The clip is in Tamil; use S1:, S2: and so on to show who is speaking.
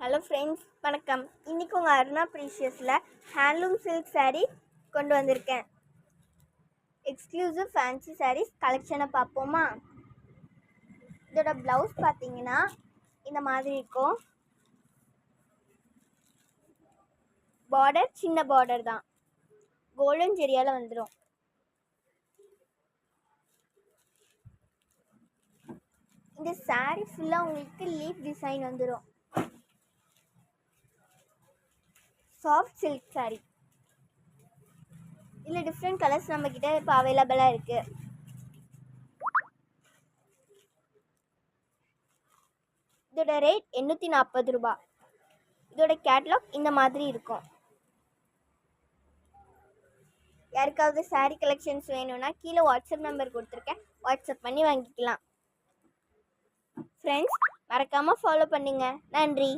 S1: ஹலோ ஃப்ரெண்ட்ஸ், வணக்கம். இன்றைக்கி உங்கள் அருணா ப்ரீஷியஸில் ஹேண்ட்லூம் சில்க் சாரீ கொண்டு வந்திருக்கேன். எக்ஸ்க்ளூசிவ் ஃபேன்சி சாரீஸ் கலெக்ஷனை பார்ப்போமா? இதோட ப்ளவுஸ் பார்த்தீங்கன்னா இந்த மாதிரி இருக்கும். பார்டர் சின்ன பார்டர் தான், கோல்டன் ஜெரியால் வந்துடும். இந்த சாரீ ஃபுல்லாக உங்களுக்கு லீஃப் டிசைன் வந்துடும். Soft silk sari. இதில் டிஃப்ரெண்ட் கலர்ஸ் நம்மக்கிட்ட இப்போ அவைலபிளாக இருக்குது. இதோட ரேட் 840 ரூபா. இதோட கேட்லாக் இந்த மாதிரி இருக்கும். யாருக்காவது சாரீ கலெக்ஷன்ஸ் வேணும்னா கீழே வாட்ஸ்அப் நம்பர் கொடுத்துருக்கேன், வாட்ஸ்அப் பண்ணி வாங்கிக்கலாம். ஃப்ரெண்ட்ஸ், மறக்காமல் ஃபாலோ பண்ணுங்கள். நன்றி.